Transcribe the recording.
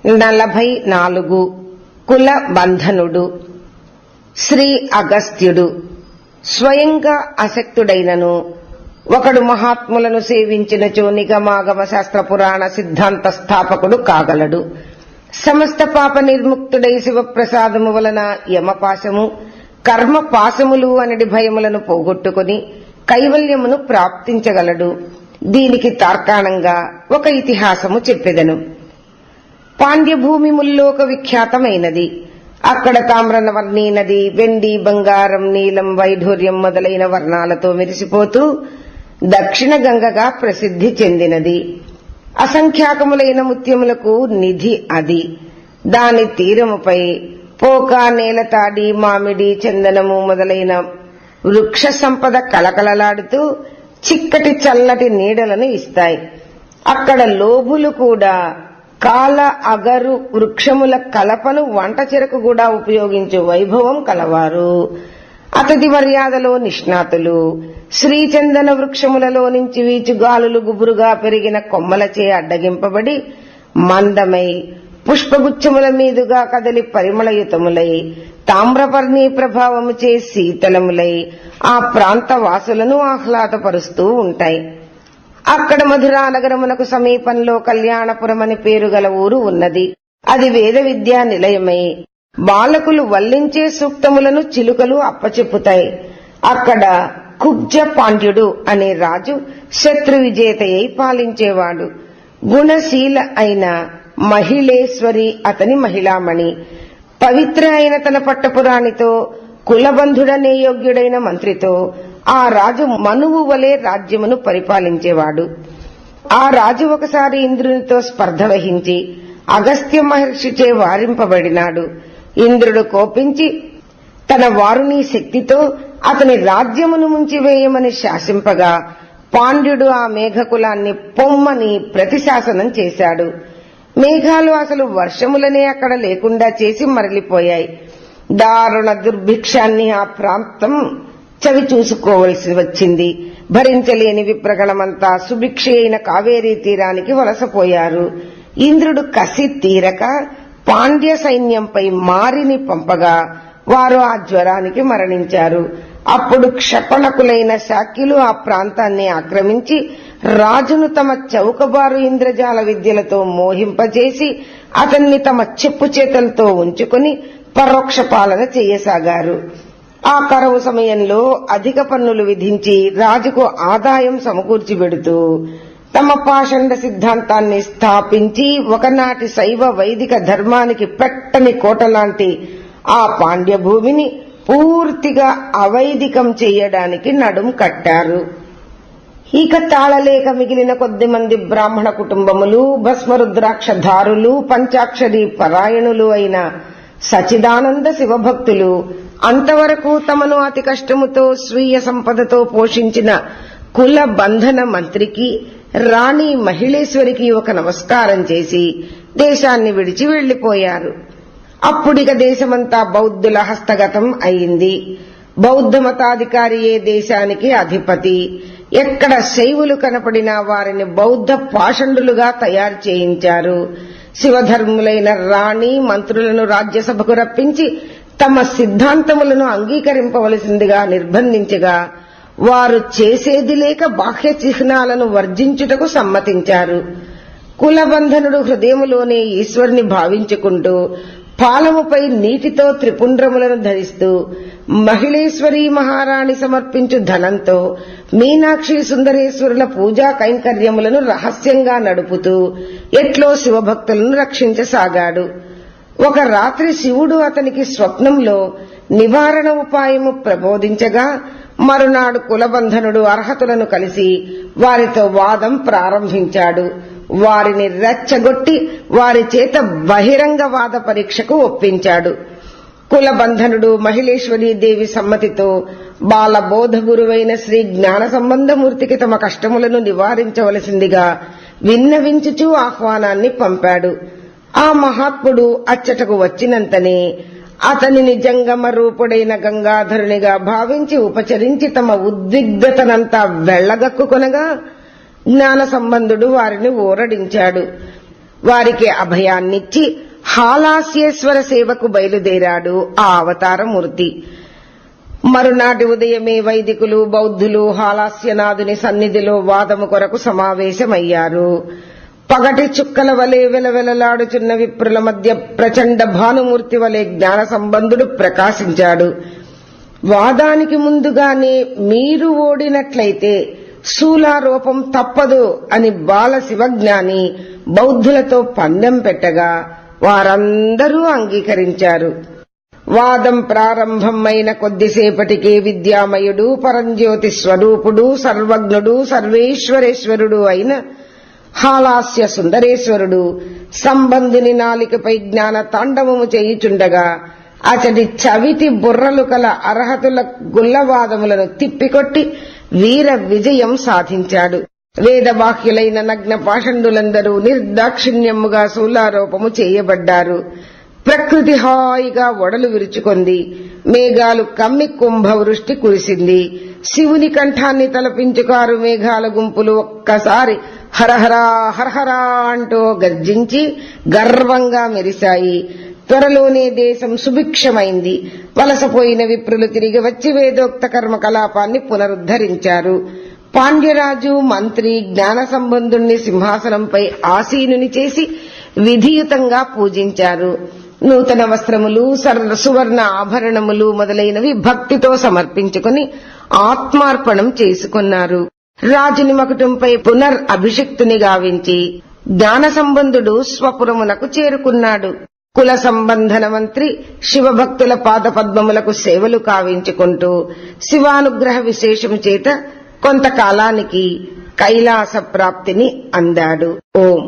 44 కుల బంధనుడు. శ్రీ అగస్త్యుడు స్వయంగా అశక్తుడైనను ఒకడు మహాత్ములను సేవించినచో నిగమాగమ శాస్త్ర పురాణ సిద్ధాంత స్థాపకుడు కాగలడు. సమస్త పాప నిర్ముక్తుడై శివప్రసాదము వలన యమపాశము కర్మపాశములు అనడి భయములను పోగొట్టుకుని కైవల్యమును ప్రాప్తించగలడు. దీనికి తార్కాణంగా ఒక ఇతిహాసము చెప్పెదను. పాండ్యభూమి ముల్లోక విఖ్యాతమైనది. అక్కడ తామ్రవర్ణీ నది వెండి, బంగారం, నీలం, వైఢూర్యం మొదలైన వర్ణాలతో మెరిసిపోతూ దక్షిణ గంగగా ప్రసిద్ధి చెందినది. అసంఖ్యాకములైన ముత్యములకు నిధి అది. దాని తీరముపై పోక, నేలతాడి, మామిడి, చందనము మొదలైన వృక్ష సంపద కలకలలాడుతూ చిక్కటి చల్లటి నీడలను ఇస్తాయి. అక్కడ లోభులు కూడా కాల, అగరు వృక్షముల కలపను వంట చెరకు కూడా ఉపయోగించే వైభవం కలవారు. అతిథి మర్యాదలో నిష్ణాతులు. శ్రీచందన వృక్షములలో నుంచి వీచుగాలులు గుబురుగా పెరిగిన కొమ్మలచే అడ్డగింపబడి మందమై పుష్పగుచ్చముల మీదుగా కదలి పరిమళయుతములై తామ్రపర్ణీ ప్రభావముచే శీతలములై ఆ ప్రాంత వాసులను ఆహ్లాదపరుస్తూ ఉంటాయి. అక్కడ మధురా నగరమునకు సమీపంలో కళ్యాణపురమని పేరు గల ఊరు ఉన్నది. అది వేద విద్యా నిలయమై బాలకులు వల్లించే సూక్తములను చిలుకలు అప్పచెప్పుతాయి. అక్కడ కుబ్జ పాండ్యుడు అనే రాజు శత్రు విజేతయ్యి పాలించేవాడు. గుణశీల అయిన మహిళేశ్వరి అతని మహిళామణి. పవిత్ర అయిన తన పట్టపురాణితో కులబంధుడనే యోగ్యుడైన మంత్రితో ఆ రాజు మనువు వలె రాజ్యమును పరిపాలించేవాడు. ఆ రాజు ఒకసారి ఇంద్రునితో స్పర్ధ వహించి అగస్త్య మహర్షిచే వారింపబడినాడు. ఇంద్రుడు కోపించి తన వారుని శక్తితో అతని రాజ్యమును ముంచివేయమని శాసింపగా పాండ్యుడు ఆ మేఘకులాన్ని పొమ్మని ప్రతిశాసనం చేశాడు. మేఘాలు అసలు వర్షములనే అక్కడ లేకుండా చేసి మరలిపోయాయి. దారుణ దుర్భిక్షాన్ని ఆ ప్రాంతం చవి చూసుకోవలసి వచ్చింది. భరించలేని విప్రగణమంతా సుభిక్ష అయిన కావేరీ తీరానికి వలసపోయారు. ఇంద్రుడు కసి తీరక పాండ్య సైన్యంపై మారిని పంపగా వారు ఆ జ్వరానికి మరణించారు. అప్పుడు క్షపణకులైన శాక్యులు ఆ ప్రాంతాన్ని ఆక్రమించి రాజును తమ చౌకబారు ఇంద్రజాల విద్యలతో మోహింపజేసి అతన్ని తమ చెప్పు చేతలతో ఉంచుకుని పరోక్ష పాలన చేయసాగారు. ఆ కరువు సమయంలో అధిక పన్నులు విధించి రాజుకు ఆదాయం సమకూర్చిబెడుతూ తమ పాషండ సిద్ధాంతాన్ని స్థాపించి ఒకనాటి శైవ వైదిక ధర్మానికి పెట్టని కోటలాంటి ఆ పాండ్య భూమిని పూర్తిగా అవైదికం చేయడానికి నడుం కట్టారు. ఇక తాళలేక మిగిలిన కొద్ది మంది బ్రాహ్మణ కుటుంబములు, భస్మరుద్రాక్షధారులు, పంచాక్షరి పరాయణులు అయిన సచిదానంద శివభక్తులు అంతవరకు తమను అతి కష్టముతో స్వీయ సంపదతో పోషించిన కుల బంధన మంత్రికి, రాణి మహిళేశ్వరికి ఒక నమస్కారం చేసి దేశాన్ని విడిచి వెళ్లిపోయారు. అప్పుడిక దేశమంతా బౌద్ధుల హస్తగతం అయింది. బౌద్ధ మతాధికారియే దేశానికి అధిపతి. ఎక్కడ శైవులు కనపడినా వారిని బౌద్ధ పాషండులుగా తయారు చేయించారు. శివధర్ములైన రాణి మంత్రులను రాజ్యసభకు రప్పించి తమ సిద్ధాంతములను అంగీకరింపవలసిందిగా నిర్బంధించగా వారు చేసేది లేక బాహ్య చిహ్నాలను వర్జించుటకు సమ్మతించారు. కులబంధనుడు హృదయములోనే ఈశ్వరుని భావించుకుంటూ పాలముపై నీటితో త్రిపుండ్రములను ధరిస్తూ మహిళేశ్వరీ మహారాణి సమర్పించు ధనంతో మీనాక్షి సుందరేశ్వరుల పూజా కైంకర్యములను రహస్యంగా నడుపుతూ ఎట్లో శివభక్తులను రక్షించసాగాడు. ఒక రాత్రి శివుడు అతనికి స్వప్నంలో నివారణ ఉపాయము ప్రబోధించగా మరునాడు కులబంధనుడు అర్హతులను కలిసి వారితో వాదం ప్రారంభించాడు. వారిని రెచ్చగొట్టి వారి చేత బహిరంగ వాద పరీక్షకు ఒప్పించాడు. కులబంధనుడు మహిళేశ్వరీదేవి సమ్మతితో బాలబోధ గురువైన శ్రీ జ్ఞాన సంబంధమూర్తికి తమ కష్టములను నివారించవలసిందిగా విన్నవించుచూ ఆహ్వానాన్ని పంపాడు. ఆ మహాత్ముడు అచ్చటకు వచ్చినంతనే అతనిని జంగమ రూపుడైన గంగాధరునిగా భావించి ఉపచరించి తమ ఉద్విగ్నతనంతా వెళ్లగక్కుకొనగా జ్ఞాన సంబంధుడు వారిని ఊరడించాడు. వారికి అభయాన్నిచ్చి హాలాస్యేశ్వర సేవకు బయలుదేరాడు ఆ అవతారమూర్తి. మరునాటి ఉదయమే వైదికులు, బౌద్ధులు హాలాస్యనాథుని సన్నిధిలో వాదము కొరకు సమావేశమయ్యారు. పగటి చుక్కల వలె వెలవెలలాడుచున్న విప్రుల మధ్య ప్రచండ భానుమూర్తి వలె జ్ఞాన సంబంధుడు ప్రకాశించాడు. వాదానికి ముందుగానే మీరు ఓడినట్లయితే శూలారోపం తప్పదు అని బాల శివజ్ఞాని బౌద్ధులతో పందెం పెట్టగా వారందరూ అంగీకరించారు. వాదం ప్రారంభమైన కొద్దిసేపటికే విద్యామయుడు, పరంజ్యోతి స్వరూపుడు, సర్వజ్ఞుడు, సర్వేశ్వరేశ్వరుడు అయిన హాలాస్య సుందరేశ్వరుడు సంబంధిని నాలికపై జ్ఞాన తాండవము చేయుచుండగా అతడి చవిటి బుర్రలు కల అర్హతుల గుల్లవాదములను తిప్పికొట్టి వీర విజయం సాధించాడు. వేదవాక్యులైన నగ్న పాషండులందరూ నిర్దాక్షిణ్యముగా శూలారోపము చేయబడ్డారు. ప్రకృతి హాయిగా ఒడలు విరుచుకొంది. మేఘాలు కమ్మి కుంభవృష్టి కురిసింది. శివుని కంఠాన్ని తలపించుకారు మేఘాల గుంపులు ఒక్కసారి హరహరా హరహరా అంటూ గర్జించి గర్వంగా మెరిశాయి. త్వరలోనే దేశం సుభిక్షమైంది. వలసపోయిన విప్రులు తిరిగి వచ్చి వేదోక్త కర్మకలాపాన్ని పునరుద్ధరించారు. పాండ్యరాజు, మంత్రి జ్ఞాన సంబంధుణ్ణి సింహాసనంపై ఆసీనుని చేసి విధియుతంగా పూజించారు. నూతన వస్త్రములు, సువర్ణ ఆభరణములు మొదలైనవి భక్తితో సమర్పించుకుని ఆత్మార్పణం చేసుకున్నారు. రాజుని మకుటంపై అభిషిక్తుని గావించి జ్ఞాన సంబంధుడు స్వపురమునకు చేరుకున్నాడు. కుల సంబంధన మంత్రి శివభక్తుల పాదపద్మములకు సేవలు కావించుకుంటూ శివానుగ్రహ విశేషము చేత కొంతకాలానికి కైలాస ప్రాప్తిని అందాడు. ఓం